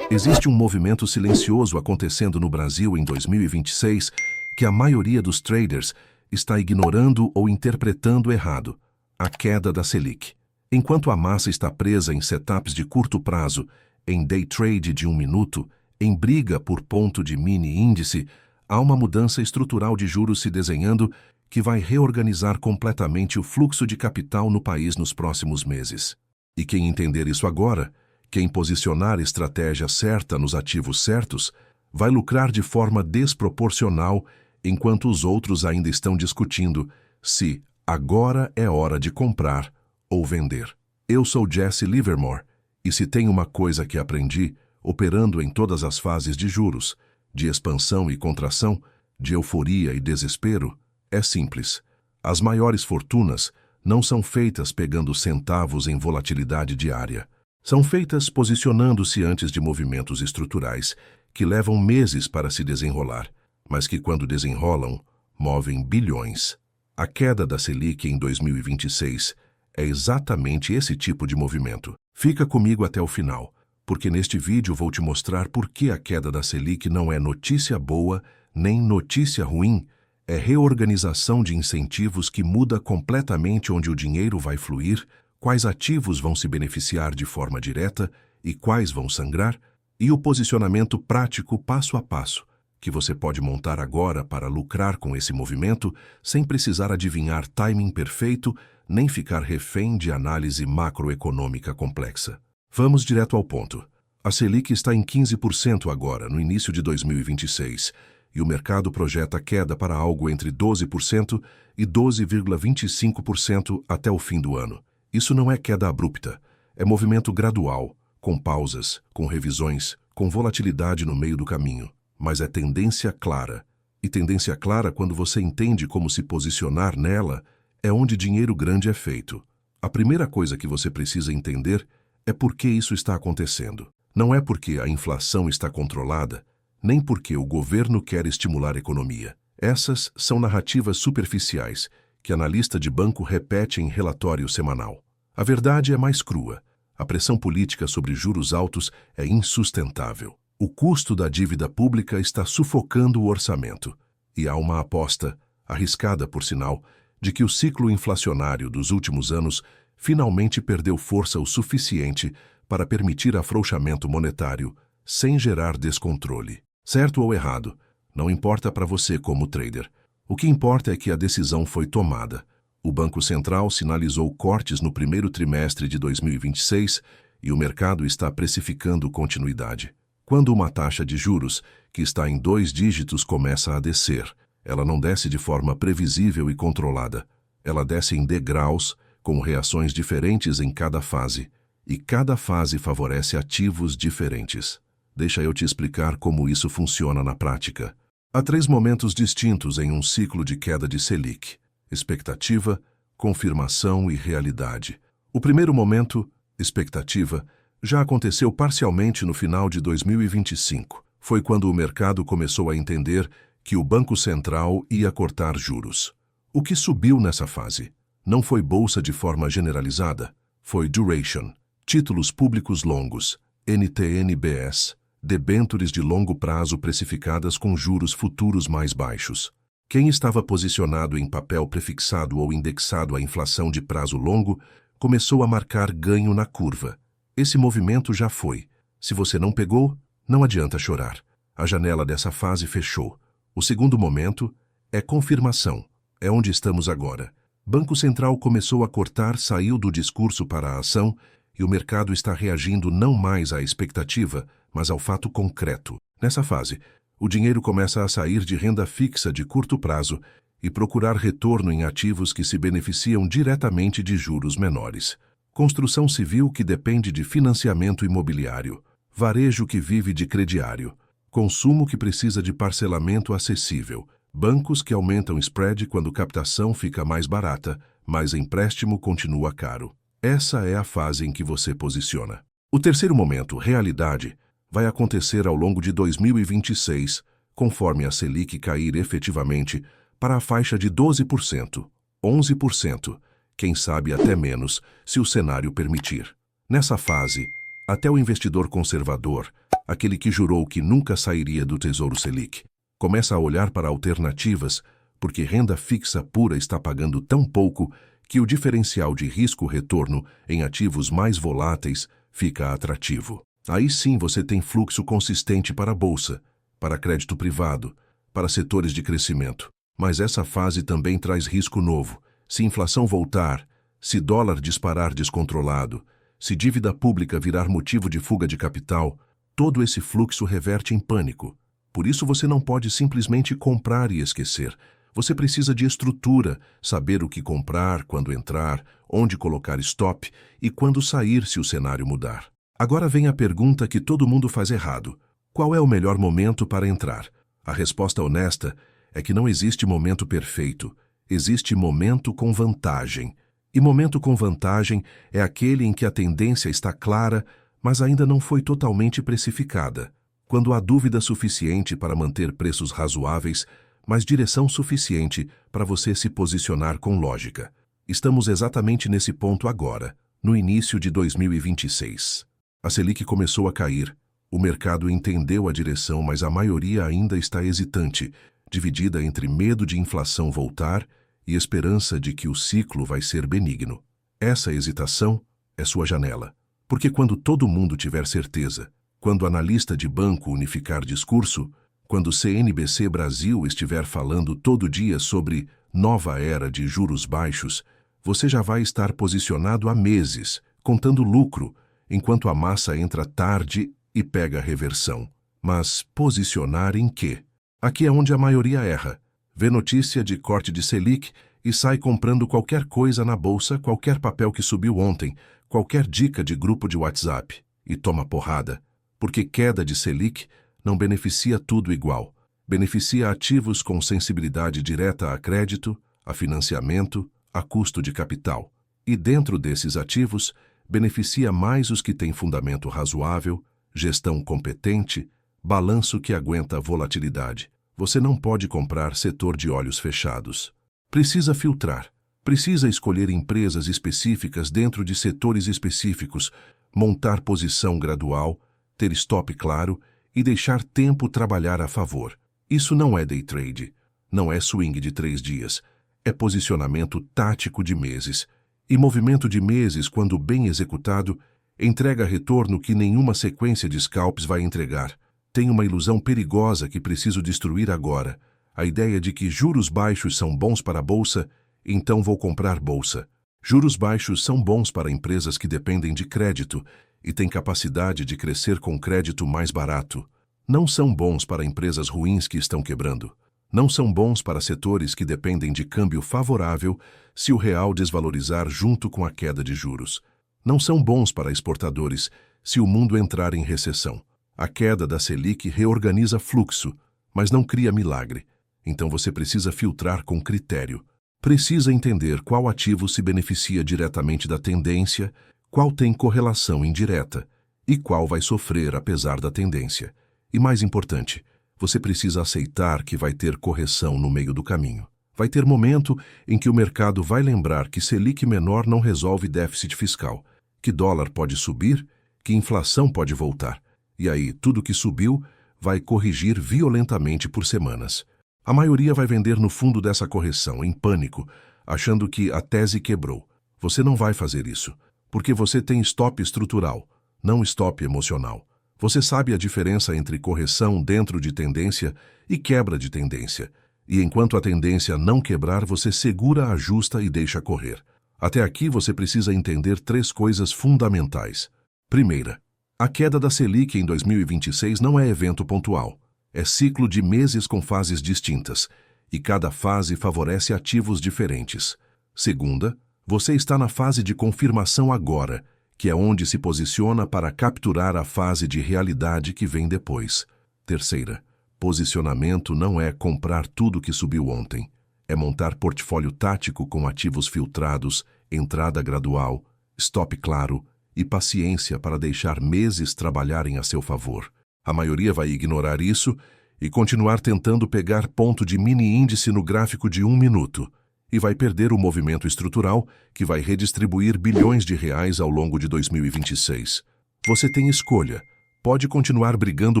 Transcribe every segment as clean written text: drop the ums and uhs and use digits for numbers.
Existe um movimento silencioso acontecendo no Brasil em 2026 que a maioria dos traders está ignorando ou interpretando errado: a queda da Selic. Enquanto a massa está presa em setups de curto prazo, em day trade de 1 minuto, em briga por ponto de mini índice, há uma mudança estrutural de juros se desenhando que vai reorganizar completamente o fluxo de capital no país nos próximos meses. E quem entender isso agora, quem posicionar a estratégia certa nos ativos certos, vai lucrar de forma desproporcional, enquanto os outros ainda estão discutindo se agora é hora de comprar ou vender. Eu sou Jesse Livermore, e se tem uma coisa que aprendi, operando em todas as fases de juros, de expansão e contração, de euforia e desespero, é simples. As maiores fortunas não são feitas pegando centavos em volatilidade diária. São feitas posicionando-se antes de movimentos estruturais, que levam meses para se desenrolar, mas que quando desenrolam, movem bilhões. A queda da Selic em 2026 é exatamente esse tipo de movimento. Fica comigo até o final, porque neste vídeo vou te mostrar por que a queda da Selic não é notícia boa nem notícia ruim, é reorganização de incentivos que muda completamente onde o dinheiro vai fluir, quais ativos vão se beneficiar de forma direta e quais vão sangrar, e o posicionamento prático passo a passo, que você pode montar agora para lucrar com esse movimento sem precisar adivinhar timing perfeito nem ficar refém de análise macroeconômica complexa. Vamos direto ao ponto. A Selic está em 15% agora, no início de 2026, e o mercado projeta queda para algo entre 12% e 12,25% até o fim do ano. Isso não é queda abrupta, é movimento gradual, com pausas, com revisões, com volatilidade no meio do caminho, mas é tendência clara. E tendência clara, quando você entende como se posicionar nela, é onde dinheiro grande é feito. A primeira coisa que você precisa entender é por que isso está acontecendo. Não é porque a inflação está controlada, nem porque o governo quer estimular a economia. Essas são narrativas superficiais que analista de banco repete em relatório semanal. A verdade é mais crua. A pressão política sobre juros altos é insustentável. O custo da dívida pública está sufocando o orçamento. E há uma aposta, arriscada por sinal, de que o ciclo inflacionário dos últimos anos finalmente perdeu força o suficiente para permitir afrouxamento monetário sem gerar descontrole. Certo ou errado, não importa para você como trader. O que importa é que a decisão foi tomada. O Banco Central sinalizou cortes no primeiro trimestre de 2026 e o mercado está precificando continuidade. Quando uma taxa de juros, que está em 2 dígitos, começa a descer, ela não desce de forma previsível e controlada. Ela desce em degraus, com reações diferentes em cada fase, e cada fase favorece ativos diferentes. Deixa eu te explicar como isso funciona na prática. Há 3 momentos distintos em um ciclo de queda de Selic: expectativa, confirmação e realidade. O primeiro momento, expectativa, já aconteceu parcialmente no final de 2025. Foi quando o mercado começou a entender que o Banco Central ia cortar juros. O que subiu nessa fase não foi bolsa de forma generalizada, foi duration, títulos públicos longos, NTN-BS, debêntures de longo prazo precificadas com juros futuros mais baixos. Quem estava posicionado em papel prefixado ou indexado à inflação de prazo longo começou a marcar ganho na curva. Esse movimento já foi. Se você não pegou, não adianta chorar. A janela dessa fase fechou. O segundo momento é confirmação. É onde estamos agora. Banco Central começou a cortar, saiu do discurso para a ação e o mercado está reagindo não mais à expectativa, mas ao fato concreto. Nessa fase, o dinheiro começa a sair de renda fixa de curto prazo e procurar retorno em ativos que se beneficiam diretamente de juros menores. Construção civil que depende de financiamento imobiliário, varejo que vive de crediário, consumo que precisa de parcelamento acessível, bancos que aumentam spread quando captação fica mais barata, mas empréstimo continua caro. Essa é a fase em que você posiciona. O terceiro momento, realidade, vai acontecer ao longo de 2026, conforme a Selic cair efetivamente para a faixa de 12%, 11%, quem sabe até menos, se o cenário permitir. Nessa fase, até o investidor conservador, aquele que jurou que nunca sairia do Tesouro Selic. Começa a olhar para alternativas, porque renda fixa pura está pagando tão pouco que o diferencial de risco-retorno em ativos mais voláteis fica atrativo. Aí sim você tem fluxo consistente para a bolsa, para crédito privado, para setores de crescimento. Mas essa fase também traz risco novo. Se inflação voltar, se dólar disparar descontrolado, se dívida pública virar motivo de fuga de capital, todo esse fluxo reverte em pânico. Por isso você não pode simplesmente comprar e esquecer. Você precisa de estrutura, saber o que comprar, quando entrar, onde colocar stop e quando sair se o cenário mudar. Agora vem a pergunta que todo mundo faz errado. Qual é o melhor momento para entrar? A resposta honesta é que não existe momento perfeito. Existe momento com vantagem. E momento com vantagem é aquele em que a tendência está clara, mas ainda não foi totalmente precificada. Quando há dúvida suficiente para manter preços razoáveis, mas direção suficiente para você se posicionar com lógica. Estamos exatamente nesse ponto agora, no início de 2026. A Selic começou a cair. O mercado entendeu a direção, mas a maioria ainda está hesitante, dividida entre medo de inflação voltar e esperança de que o ciclo vai ser benigno. Essa hesitação é sua janela. Porque quando todo mundo tiver certeza, quando o analista de banco unificar discurso, quando o CNBC Brasil estiver falando todo dia sobre nova era de juros baixos, você já vai estar posicionado há meses, contando lucro, enquanto a massa entra tarde e pega reversão. Mas posicionar em quê? Aqui é onde a maioria erra. Vê notícia de corte de Selic e sai comprando qualquer coisa na bolsa, qualquer papel que subiu ontem, qualquer dica de grupo de WhatsApp, e toma porrada. Porque queda de Selic não beneficia tudo igual. Beneficia ativos com sensibilidade direta a crédito, a financiamento, a custo de capital. E dentro desses ativos, beneficia mais os que têm fundamento razoável, gestão competente, balanço que aguenta volatilidade. Você não pode comprar setor de olhos fechados. Precisa filtrar. Precisa escolher empresas específicas dentro de setores específicos, montar posição gradual, ter stop claro e deixar tempo trabalhar a favor. Isso não é day trade, não é swing de 3 dias, é posicionamento tático de meses. E movimento de meses, quando bem executado, entrega retorno que nenhuma sequência de scalps vai entregar. Tem uma ilusão perigosa que preciso destruir agora. A ideia de que juros baixos são bons para a bolsa, então vou comprar bolsa. Juros baixos são bons para empresas que dependem de crédito e têm capacidade de crescer com crédito mais barato. Não são bons para empresas ruins que estão quebrando. Não são bons para setores que dependem de câmbio favorável se o real desvalorizar junto com a queda de juros. Não são bons para exportadores se o mundo entrar em recessão. A queda da Selic reorganiza fluxo, mas não cria milagre. Então você precisa filtrar com critério. Precisa entender qual ativo se beneficia diretamente da tendência, qual tem correlação indireta e qual vai sofrer apesar da tendência. E mais importante, você precisa aceitar que vai ter correção no meio do caminho. Vai ter momento em que o mercado vai lembrar que Selic menor não resolve déficit fiscal, que dólar pode subir, que inflação pode voltar. E aí, tudo que subiu vai corrigir violentamente por semanas. A maioria vai vender no fundo dessa correção, em pânico, achando que a tese quebrou. Você não vai fazer isso, porque você tem stop estrutural, não stop emocional. Você sabe a diferença entre correção dentro de tendência e quebra de tendência. E enquanto a tendência não quebrar, você segura, ajusta e deixa correr. Até aqui você precisa entender 3 coisas fundamentais. Primeira, a queda da Selic em 2026 não é evento pontual. É ciclo de meses com fases distintas, e cada fase favorece ativos diferentes. Segunda, você está na fase de confirmação agora, que é onde se posiciona para capturar a fase de realidade que vem depois. Terceira, posicionamento não é comprar tudo que subiu ontem. É montar portfólio tático com ativos filtrados, entrada gradual, stop claro e paciência para deixar meses trabalharem a seu favor. A maioria vai ignorar isso e continuar tentando pegar ponto de mini índice no gráfico de 1 minuto. E vai perder o movimento estrutural que vai redistribuir bilhões de reais ao longo de 2026. Você tem escolha: Pode continuar brigando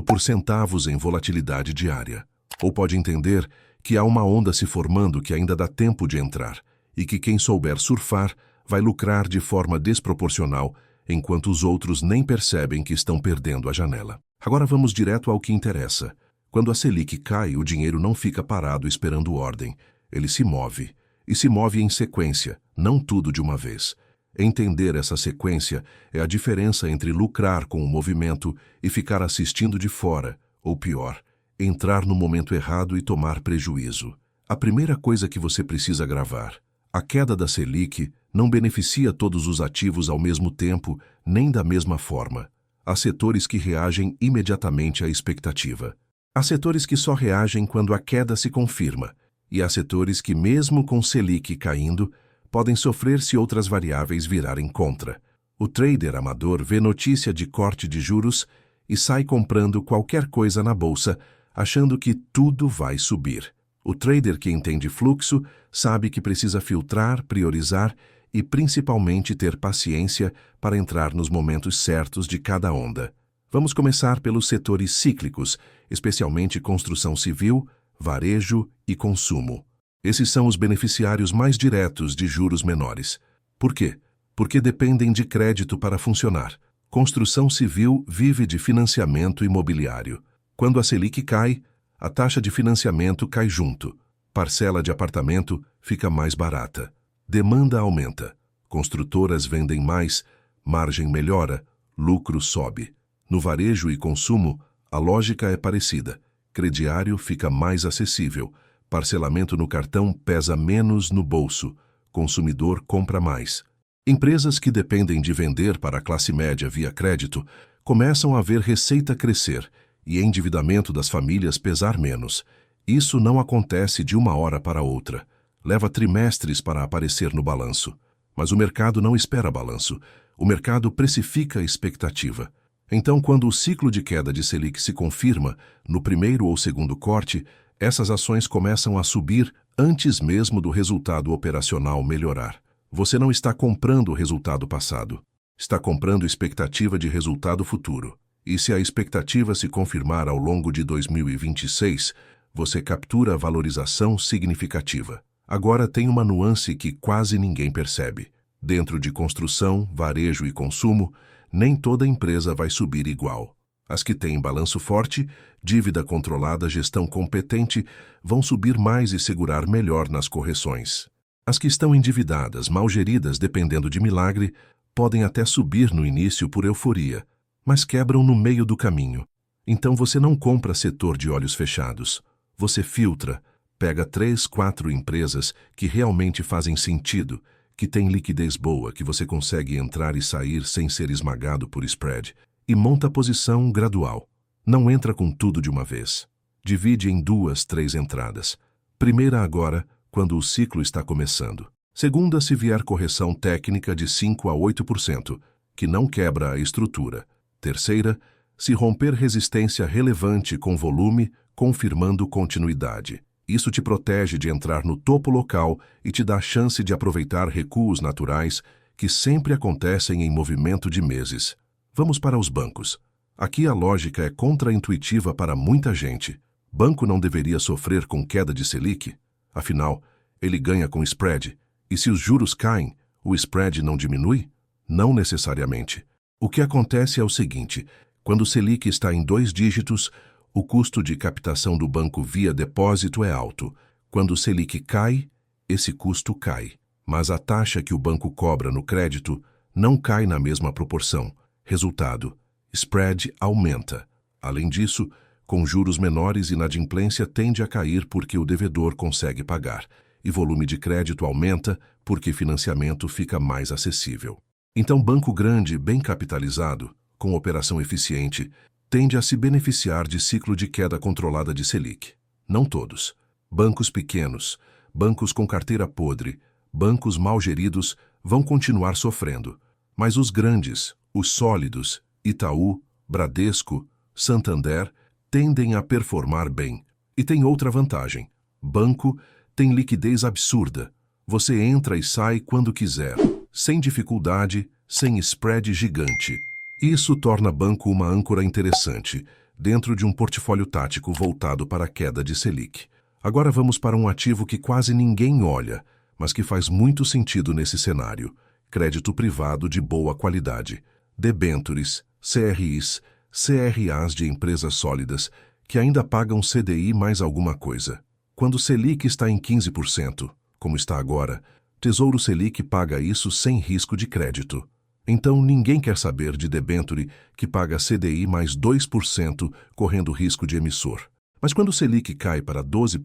por centavos em volatilidade diária. Ou pode entender que há uma onda se formando que ainda dá tempo de entrar e que quem souber surfar vai lucrar de forma desproporcional, enquanto os outros nem percebem que estão perdendo a janela. Agora vamos direto ao que interessa. Quando a Selic cai, o dinheiro não fica parado esperando ordem. Ele se move. E se move em sequência, não tudo de uma vez. Entender essa sequência é a diferença entre lucrar com o movimento e ficar assistindo de fora, ou pior, entrar no momento errado e tomar prejuízo. A primeira coisa que você precisa gravar: a queda da Selic não beneficia todos os ativos ao mesmo tempo, nem da mesma forma. Há setores que reagem imediatamente à expectativa. Há setores que só reagem quando a queda se confirma. E há setores que, mesmo com Selic caindo, podem sofrer se outras variáveis virarem contra. O trader amador vê notícia de corte de juros e sai comprando qualquer coisa na bolsa, achando que tudo vai subir. O trader que entende fluxo sabe que precisa filtrar, priorizar e principalmente ter paciência para entrar nos momentos certos de cada onda. Vamos começar pelos setores cíclicos, especialmente construção civil, varejo e consumo. Esses são os beneficiários mais diretos de juros menores. Por quê? Porque dependem de crédito para funcionar. Construção civil vive de financiamento imobiliário. Quando a Selic cai, a taxa de financiamento cai junto. Parcela de apartamento fica mais barata. Demanda aumenta. Construtoras vendem mais, margem melhora, lucro sobe. No varejo e consumo, a lógica é parecida. Crediário fica mais acessível. Parcelamento no cartão pesa menos no bolso. Consumidor compra mais. Empresas que dependem de vender para a classe média via crédito começam a ver receita crescer e endividamento das famílias pesar menos. Isso não acontece de uma hora para outra. Leva trimestres para aparecer no balanço. Mas o mercado não espera balanço. O mercado precifica a expectativa. Então, quando o ciclo de queda de Selic se confirma, no primeiro ou segundo corte, essas ações começam a subir antes mesmo do resultado operacional melhorar. Você não está comprando o resultado passado. Está comprando expectativa de resultado futuro. E se a expectativa se confirmar ao longo de 2026, você captura valorização significativa. Agora tem uma nuance que quase ninguém percebe. Dentro de construção, varejo e consumo, nem toda empresa vai subir igual. As que têm balanço forte, dívida controlada, gestão competente, vão subir mais e segurar melhor nas correções. As que estão endividadas, mal geridas, dependendo de milagre, podem até subir no início por euforia, mas quebram no meio do caminho. Então você não compra setor de olhos fechados. Você filtra, pega 3, 4 empresas que realmente fazem sentido, que têm liquidez boa, que você consegue entrar e sair sem ser esmagado por spread, e monta a posição gradual. Não entra com tudo de uma vez. Divide em 2, 3 entradas. Primeira agora, quando o ciclo está começando. Segunda, se vier correção técnica de 5 a 8%, que não quebra a estrutura. Terceira, se romper resistência relevante com volume, confirmando continuidade. Isso te protege de entrar no topo local e te dá a chance de aproveitar recuos naturais que sempre acontecem em movimento de meses. Vamos para os bancos. Aqui a lógica é contraintuitiva para muita gente. Banco não deveria sofrer com queda de Selic? Afinal, ele ganha com spread. E se os juros caem, o spread não diminui? Não necessariamente. O que acontece é o seguinte: quando o Selic está em 2 dígitos, o custo de captação do banco via depósito é alto. Quando o Selic cai, esse custo cai. Mas a taxa que o banco cobra no crédito não cai na mesma proporção. Resultado: spread aumenta. Além disso, com juros menores, inadimplência tende a cair porque o devedor consegue pagar, e volume de crédito aumenta porque financiamento fica mais acessível. Então, banco grande, bem capitalizado, com operação eficiente, tende a se beneficiar de ciclo de queda controlada de Selic. Não todos. Bancos pequenos, bancos com carteira podre, bancos mal geridos vão continuar sofrendo. Mas os grandes, os sólidos, Itaú, Bradesco, Santander, tendem a performar bem. E tem outra vantagem. Banco tem liquidez absurda. Você entra e sai quando quiser, sem dificuldade, sem spread gigante. Isso torna banco uma âncora interessante, dentro de um portfólio tático voltado para a queda de Selic. Agora vamos para um ativo que quase ninguém olha, mas que faz muito sentido nesse cenário: crédito privado de boa qualidade, debêntures, CRIs, CRAs de empresas sólidas, que ainda pagam CDI mais alguma coisa. Quando Selic está em 15%, como está agora, Tesouro Selic paga isso sem risco de crédito. Então ninguém quer saber de debênture que paga CDI mais 2% correndo risco de emissor. Mas quando o Selic cai para 12%,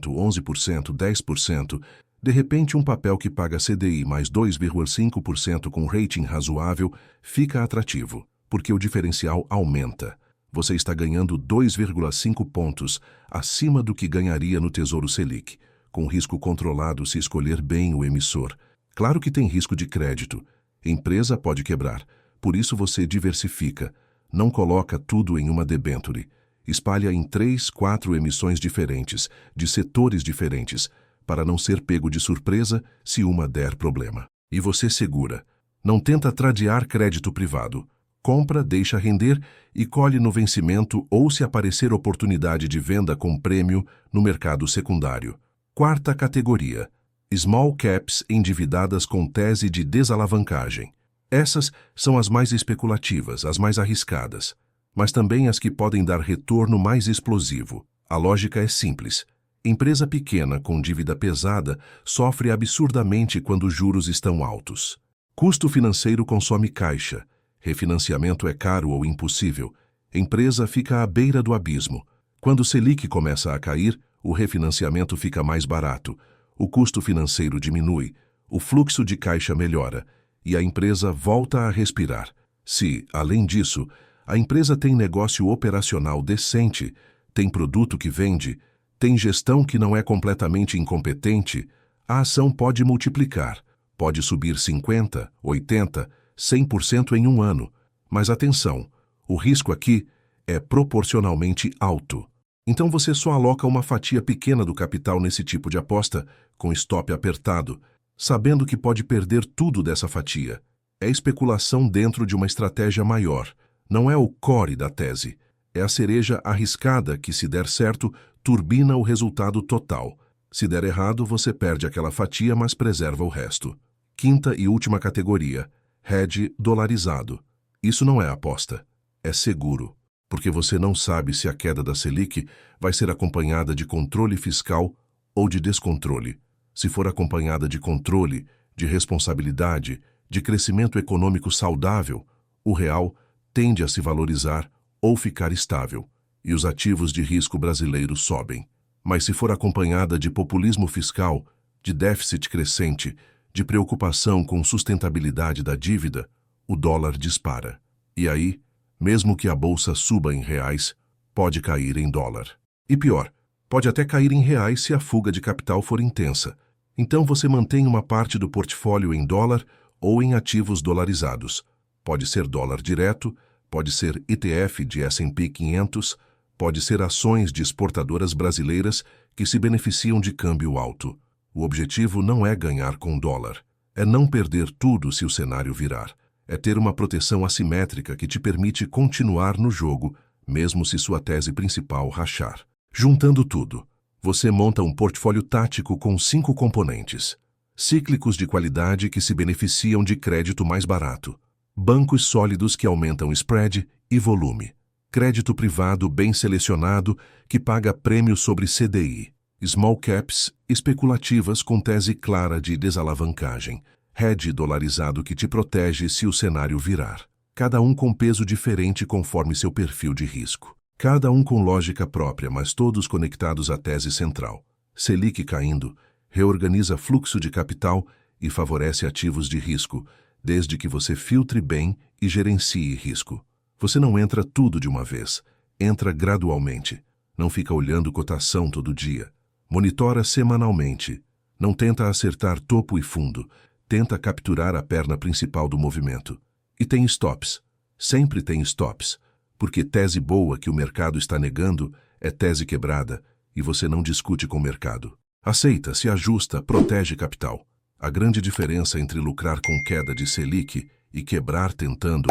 11%, 10%, de repente um papel que paga CDI mais 2,5% com rating razoável fica atrativo, porque o diferencial aumenta. Você está ganhando 2,5 pontos acima do que ganharia no Tesouro Selic, com risco controlado se escolher bem o emissor. Claro que tem risco de crédito. Empresa pode quebrar, por isso você diversifica. Não coloca tudo em uma debênture. Espalha em 3, 4 emissões diferentes, de setores diferentes, para não ser pego de surpresa se uma der problema. E você segura. Não tenta tradear crédito privado. Compra, deixa render e colhe no vencimento ou se aparecer oportunidade de venda com prêmio no mercado secundário. Quarta categoria: Small Caps endividadas com tese de desalavancagem. Essas são as mais especulativas, as mais arriscadas, mas também as que podem dar retorno mais explosivo. A lógica é simples. Empresa pequena com dívida pesada sofre absurdamente quando os juros estão altos. Custo financeiro consome caixa. Refinanciamento é caro ou impossível. Empresa fica à beira do abismo. Quando o Selic começa a cair, o refinanciamento fica mais barato. O custo financeiro diminui, o fluxo de caixa melhora e a empresa volta a respirar. Se, além disso, a empresa tem negócio operacional decente, tem produto que vende, tem gestão que não é completamente incompetente, a ação pode multiplicar, pode subir 50%, 80%, 100% em um ano. Mas atenção, o risco aqui é proporcionalmente alto. Então você só aloca uma fatia pequena do capital nesse tipo de aposta, com stop apertado, sabendo que pode perder tudo dessa fatia. É especulação dentro de uma estratégia maior. Não é o core da tese. É a cereja arriscada que, se der certo, turbina o resultado total. Se der errado, você perde aquela fatia, mas preserva o resto. Quinta e última categoria: hedge dolarizado. Isso não é aposta. É seguro, porque você não sabe se a queda da Selic vai ser acompanhada de controle fiscal ou de descontrole. Se for acompanhada de controle, de responsabilidade, de crescimento econômico saudável, o real tende a se valorizar ou ficar estável, e os ativos de risco brasileiros sobem. Mas se for acompanhada de populismo fiscal, de déficit crescente, de preocupação com sustentabilidade da dívida, o dólar dispara. E aí, mesmo que a bolsa suba em reais, pode cair em dólar. E pior, pode até cair em reais se a fuga de capital for intensa. Então você mantém uma parte do portfólio em dólar ou em ativos dolarizados. Pode ser dólar direto, pode ser ETF de S&P 500, pode ser ações de exportadoras brasileiras que se beneficiam de câmbio alto. O objetivo não é ganhar com dólar, é não perder tudo se o cenário virar. É ter uma proteção assimétrica que te permite continuar no jogo, mesmo se sua tese principal rachar. Juntando tudo, você monta um portfólio tático com 5 componentes. Cíclicos de qualidade que se beneficiam de crédito mais barato. Bancos sólidos que aumentam spread e volume. Crédito privado bem selecionado que paga prêmio sobre CDI. Small caps especulativas com tese clara de desalavancagem. Hedge dolarizado que te protege se o cenário virar. Cada um com peso diferente conforme seu perfil de risco. Cada um com lógica própria, mas todos conectados à tese central. Selic caindo, reorganiza fluxo de capital e favorece ativos de risco, desde que você filtre bem e gerencie risco. Você não entra tudo de uma vez, entra gradualmente. Não fica olhando cotação todo dia. Monitora semanalmente. Não tenta acertar topo e fundo. Tenta capturar a perna principal do movimento. E tem stops. Sempre tem stops. Porque tese boa que o mercado está negando é tese quebrada e você não discute com o mercado. Aceita, se ajusta, protege capital. A grande diferença entre lucrar com queda de Selic e quebrar tentando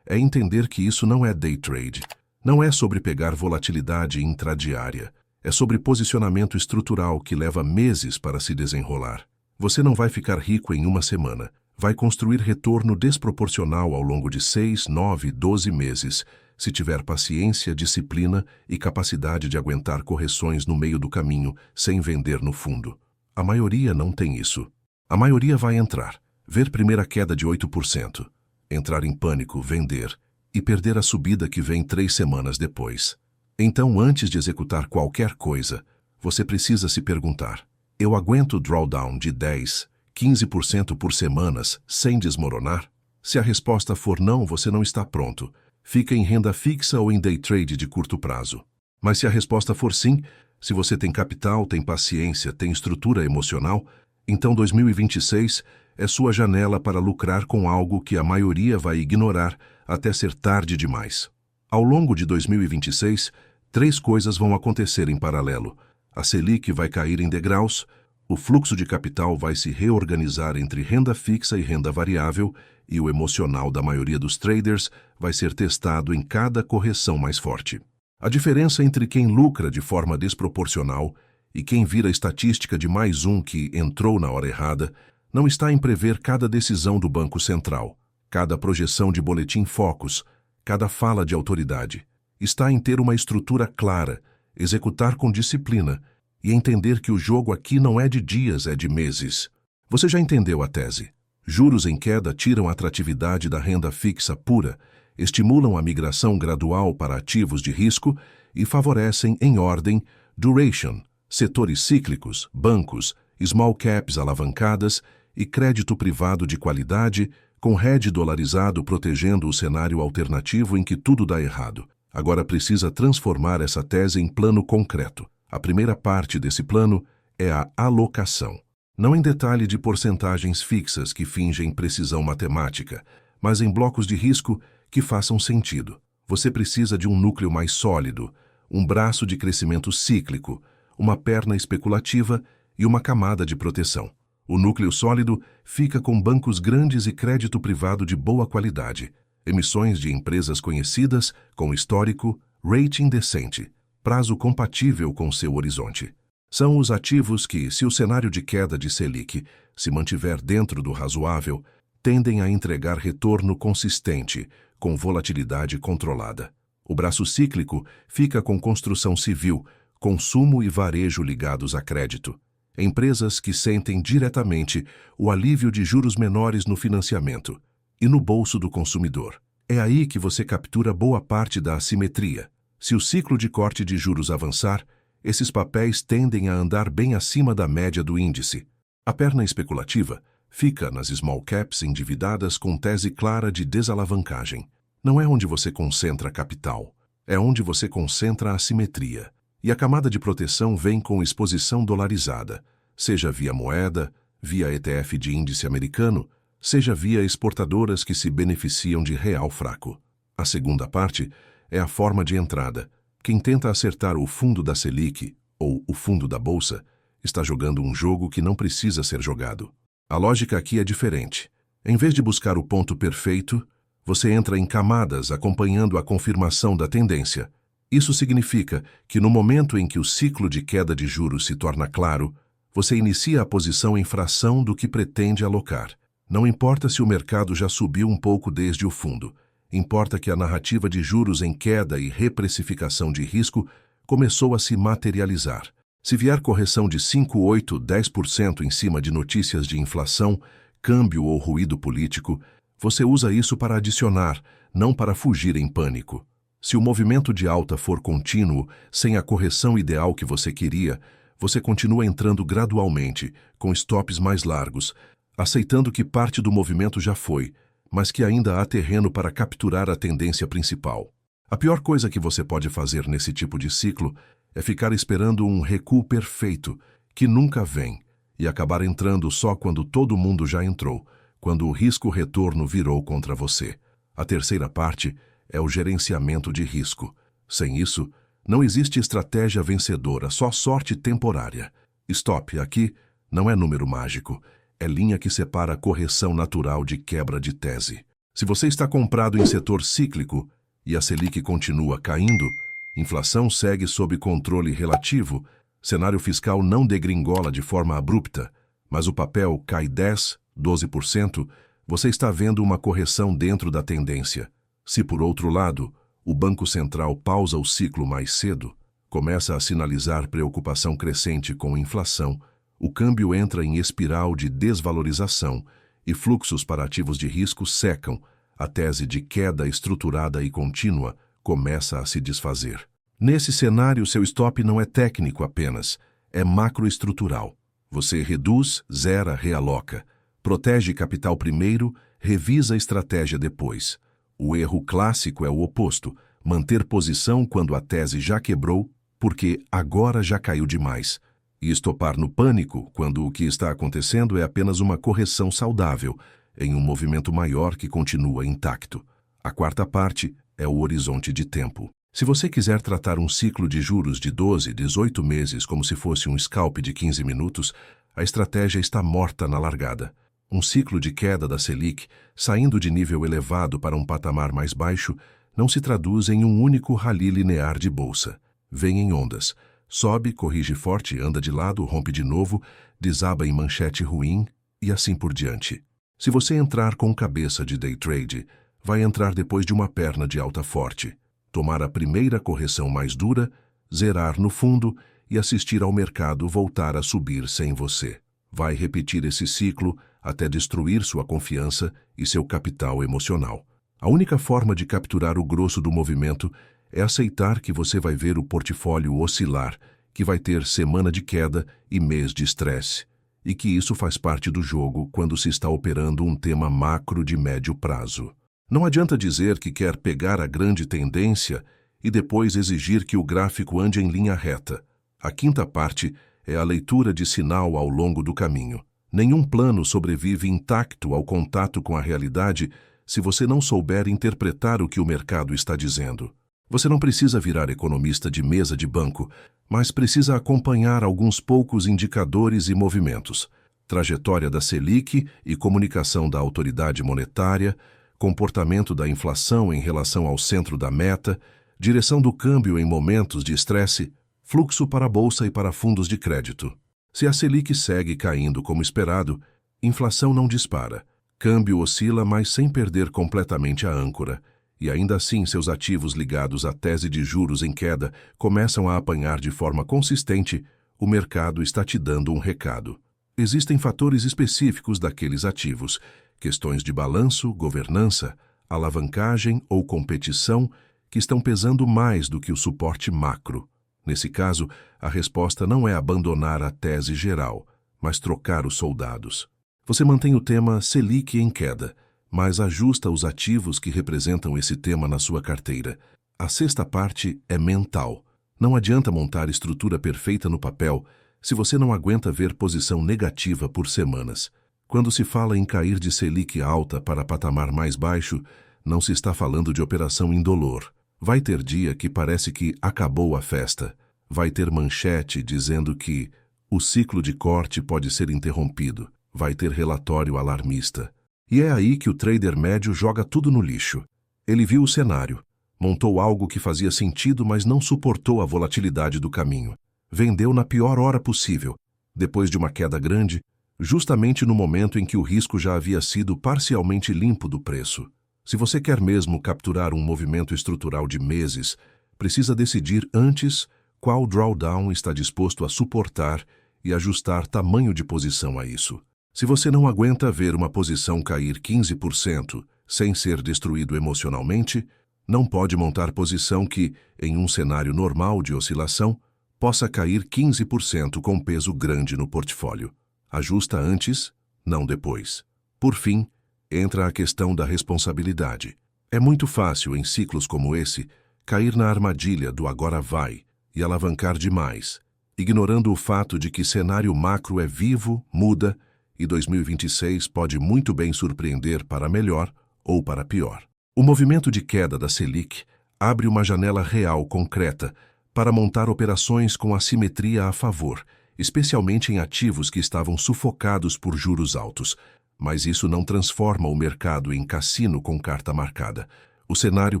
é entender que isso não é day trade. Não é sobre pegar volatilidade intradiária. É sobre posicionamento estrutural que leva meses para se desenrolar. Você não vai ficar rico em uma semana. Vai construir retorno desproporcional ao longo de 6, 9, 12 meses, se tiver paciência, disciplina e capacidade de aguentar correções no meio do caminho sem vender no fundo. A maioria não tem isso. A maioria vai entrar, ver primeira queda de 8%, entrar em pânico, vender e perder a subida que vem 3 semanas depois. Então, antes de executar qualquer coisa, você precisa se perguntar: eu aguento drawdown de 10, 15% por semanas sem desmoronar? Se a resposta for não, você não está pronto. Fica em renda fixa ou em day trade de curto prazo. Mas se a resposta for sim, se você tem capital, tem paciência, tem estrutura emocional, então 2026 é sua janela para lucrar com algo que a maioria vai ignorar até ser tarde demais. Ao longo de 2026, 3 coisas vão acontecer em paralelo. A Selic vai cair em degraus, o fluxo de capital vai se reorganizar entre renda fixa e renda variável e o emocional da maioria dos traders vai ser testado em cada correção mais forte. A diferença entre quem lucra de forma desproporcional e quem vira estatística de mais um que entrou na hora errada não está em prever cada decisão do Banco Central, cada projeção de boletim Focus, cada fala de autoridade. Está em ter uma estrutura clara, executar com disciplina e entender que o jogo aqui não é de dias, é de meses. Você já entendeu a tese? Juros em queda tiram a atratividade da renda fixa pura, estimulam a migração gradual para ativos de risco e favorecem, em ordem, duration, setores cíclicos, bancos, small caps alavancadas e crédito privado de qualidade, com hedge dolarizado protegendo o cenário alternativo em que tudo dá errado. Agora precisa transformar essa tese em plano concreto. A primeira parte desse plano é a alocação. Não em detalhe de porcentagens fixas que fingem precisão matemática, mas em blocos de risco que façam sentido. Você precisa de um núcleo mais sólido, um braço de crescimento cíclico, uma perna especulativa e uma camada de proteção. O núcleo sólido fica com bancos grandes e crédito privado de boa qualidade, emissões de empresas conhecidas com histórico, rating decente, prazo compatível com seu horizonte. São os ativos que, se o cenário de queda de Selic se mantiver dentro do razoável, tendem a entregar retorno consistente, com volatilidade controlada. O braço cíclico fica com construção civil, consumo e varejo ligados a crédito. Empresas que sentem diretamente o alívio de juros menores no financiamento e no bolso do consumidor. É aí que você captura boa parte da assimetria. Se o ciclo de corte de juros avançar, esses papéis tendem a andar bem acima da média do índice. A perna especulativa fica nas small caps endividadas com tese clara de desalavancagem. Não é onde você concentra capital, é onde você concentra a assimetria. E a camada de proteção vem com exposição dolarizada, seja via moeda, via ETF de índice americano, seja via exportadoras que se beneficiam de real fraco. A segunda parte é a forma de entrada. Quem tenta acertar o fundo da Selic, ou o fundo da Bolsa, está jogando um jogo que não precisa ser jogado. A lógica aqui é diferente. Em vez de buscar o ponto perfeito, você entra em camadas acompanhando a confirmação da tendência. Isso significa que no momento em que o ciclo de queda de juros se torna claro, você inicia a posição em fração do que pretende alocar. Não importa se o mercado já subiu um pouco desde o fundo. Importa que a narrativa de juros em queda e reprecificação de risco começou a se materializar. Se vier correção de 5, 8, 10% em cima de notícias de inflação, câmbio ou ruído político, você usa isso para adicionar, não para fugir em pânico. Se o movimento de alta for contínuo, sem a correção ideal que você queria, você continua entrando gradualmente, com stops mais largos, aceitando que parte do movimento já foi, mas que ainda há terreno para capturar a tendência principal. A pior coisa que você pode fazer nesse tipo de ciclo é ficar esperando um recuo perfeito, que nunca vem, e acabar entrando só quando todo mundo já entrou, quando o risco-retorno virou contra você. A terceira parte é o gerenciamento de risco. Sem isso, não existe estratégia vencedora, só sorte temporária. Stop aqui não é número mágico, é linha que separa a correção natural de quebra de tese. Se você está comprado em setor cíclico e a Selic continua caindo, inflação segue sob controle relativo, cenário fiscal não degringola de forma abrupta, mas o papel cai 10, 12%, você está vendo uma correção dentro da tendência. Se, por outro lado, o Banco Central pausa o ciclo mais cedo, começa a sinalizar preocupação crescente com inflação, o câmbio entra em espiral de desvalorização e fluxos para ativos de risco secam, a tese de queda estruturada e contínua começa a se desfazer. Nesse cenário, seu stop não é técnico apenas, é macroestrutural. Você reduz, zera, realoca. Protege capital primeiro, revisa a estratégia depois. O erro clássico é o oposto, manter posição quando a tese já quebrou, porque agora já caiu demais. E estopar no pânico quando o que está acontecendo é apenas uma correção saudável, em um movimento maior que continua intacto. A quarta parte é o horizonte de tempo. Se você quiser tratar um ciclo de juros de 12, 18 meses como se fosse um scalp de 15 minutos, a estratégia está morta na largada. Um ciclo de queda da Selic, saindo de nível elevado para um patamar mais baixo, não se traduz em um único rally linear de bolsa. Vem em ondas. Sobe, corrige forte, anda de lado, rompe de novo, desaba em manchete ruim e assim por diante. Se você entrar com cabeça de day trade, vai entrar depois de uma perna de alta forte, tomar a primeira correção mais dura, zerar no fundo e assistir ao mercado voltar a subir sem você. Vai repetir esse ciclo até destruir sua confiança e seu capital emocional. A única forma de capturar o grosso do movimento é aceitar que você vai ver o portfólio oscilar, que vai ter semana de queda e mês de estresse, e que isso faz parte do jogo quando se está operando um tema macro de médio prazo. Não adianta dizer que quer pegar a grande tendência e depois exigir que o gráfico ande em linha reta. A quinta parte é a leitura de sinal ao longo do caminho. Nenhum plano sobrevive intacto ao contato com a realidade se você não souber interpretar o que o mercado está dizendo. Você não precisa virar economista de mesa de banco, mas precisa acompanhar alguns poucos indicadores e movimentos. Trajetória da Selic e comunicação da autoridade monetária, comportamento da inflação em relação ao centro da meta, direção do câmbio em momentos de estresse, fluxo para a bolsa e para fundos de crédito. Se a Selic segue caindo como esperado, inflação não dispara. Câmbio oscila, mas sem perder completamente a âncora. E ainda assim seus ativos ligados à tese de juros em queda começam a apanhar de forma consistente, o mercado está te dando um recado. Existem fatores específicos daqueles ativos, questões de balanço, governança, alavancagem ou competição que estão pesando mais do que o suporte macro. Nesse caso, a resposta não é abandonar a tese geral, mas trocar os soldados. Você mantém o tema Selic em queda, mas ajusta os ativos que representam esse tema na sua carteira. A sexta parte é mental. Não adianta montar estrutura perfeita no papel se você não aguenta ver posição negativa por semanas. Quando se fala em cair de Selic alta para patamar mais baixo, não se está falando de operação indolor. Vai ter dia que parece que acabou a festa. Vai ter manchete dizendo que o ciclo de corte pode ser interrompido. Vai ter relatório alarmista. E é aí que o trader médio joga tudo no lixo. Ele viu o cenário, montou algo que fazia sentido, mas não suportou a volatilidade do caminho. Vendeu na pior hora possível, depois de uma queda grande, justamente no momento em que o risco já havia sido parcialmente limpo do preço. Se você quer mesmo capturar um movimento estrutural de meses, precisa decidir antes qual drawdown está disposto a suportar e ajustar tamanho de posição a isso. Se você não aguenta ver uma posição cair 15% sem ser destruído emocionalmente, não pode montar posição que, em um cenário normal de oscilação, possa cair 15% com peso grande no portfólio. Ajusta antes, não depois. Por fim, entra a questão da responsabilidade. É muito fácil, em ciclos como esse, cair na armadilha do agora vai e alavancar demais, ignorando o fato de que cenário macro é vivo, muda, e 2026 pode muito bem surpreender para melhor ou para pior. O movimento de queda da Selic abre uma janela real concreta para montar operações com assimetria a favor, especialmente em ativos que estavam sufocados por juros altos. Mas isso não transforma o mercado em cassino com carta marcada. O cenário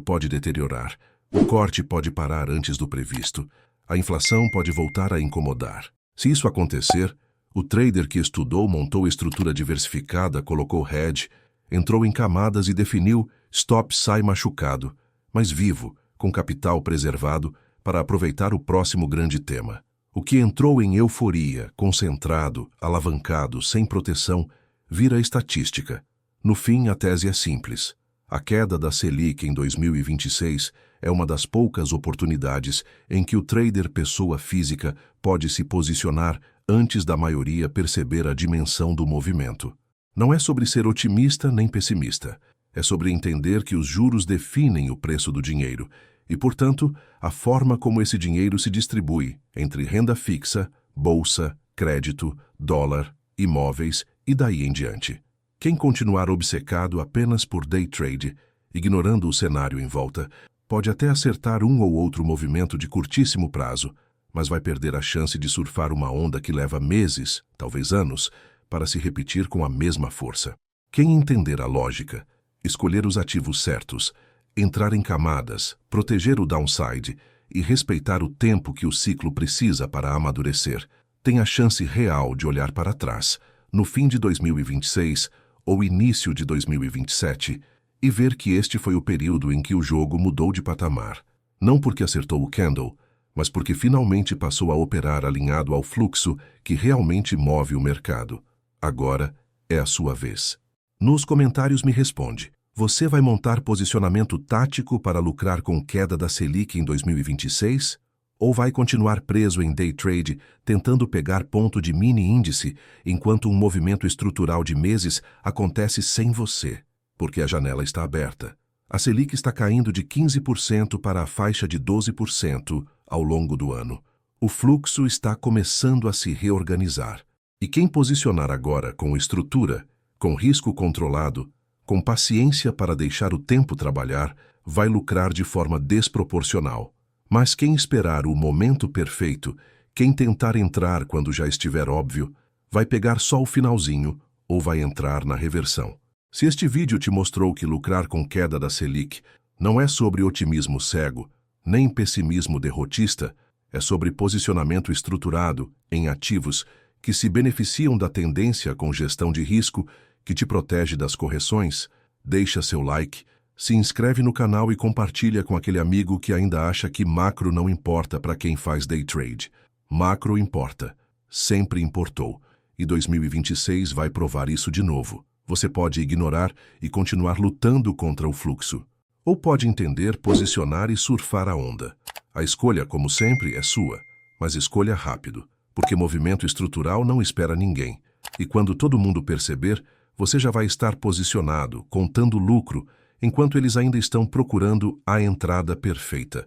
pode deteriorar. O corte pode parar antes do previsto. A inflação pode voltar a incomodar. Se isso acontecer, o trader que estudou montou estrutura diversificada, colocou hedge, entrou em camadas e definiu stop sai machucado, mas vivo, com capital preservado, para aproveitar o próximo grande tema. O que entrou em euforia, concentrado, alavancado, sem proteção, vira estatística. No fim, a tese é simples. A queda da Selic em 2026 é uma das poucas oportunidades em que o trader pessoa física pode se posicionar antes da maioria perceber a dimensão do movimento. Não é sobre ser otimista nem pessimista. É sobre entender que os juros definem o preço do dinheiro e, portanto, a forma como esse dinheiro se distribui entre renda fixa, bolsa, crédito, dólar, imóveis e daí em diante. Quem continuar obcecado apenas por day trade, ignorando o cenário em volta, pode até acertar um ou outro movimento de curtíssimo prazo, mas vai perder a chance de surfar uma onda que leva meses, talvez anos, para se repetir com a mesma força. Quem entender a lógica, escolher os ativos certos, entrar em camadas, proteger o downside e respeitar o tempo que o ciclo precisa para amadurecer, tem a chance real de olhar para trás, no fim de 2026 ou início de 2027, e ver que este foi o período em que o jogo mudou de patamar, não porque acertou o candle, mas porque finalmente passou a operar alinhado ao fluxo que realmente move o mercado. Agora é a sua vez. Nos comentários me responde, você vai montar posicionamento tático para lucrar com queda da Selic em 2026? Ou vai continuar preso em day trade, tentando pegar ponto de mini índice, enquanto um movimento estrutural de meses acontece sem você, porque a janela está aberta? A Selic está caindo de 15% para a faixa de 12% ao longo do ano. O fluxo está começando a se reorganizar. E quem posicionar agora com estrutura, com risco controlado, com paciência para deixar o tempo trabalhar, vai lucrar de forma desproporcional. Mas quem esperar o momento perfeito, quem tentar entrar quando já estiver óbvio, vai pegar só o finalzinho ou vai entrar na reversão. Se este vídeo te mostrou que lucrar com queda da Selic não é sobre otimismo cego, nem pessimismo derrotista, é sobre posicionamento estruturado em ativos que se beneficiam da tendência com gestão de risco que te protege das correções, deixa seu like, se inscreve no canal e compartilha com aquele amigo que ainda acha que macro não importa para quem faz day trade. Macro importa, sempre importou, e 2026 vai provar isso de novo. Você pode ignorar e continuar lutando contra o fluxo. Ou pode entender, posicionar e surfar a onda. A escolha, como sempre, é sua, mas escolha rápido, porque movimento estrutural não espera ninguém. E quando todo mundo perceber, você já vai estar posicionado, contando lucro, enquanto eles ainda estão procurando a entrada perfeita.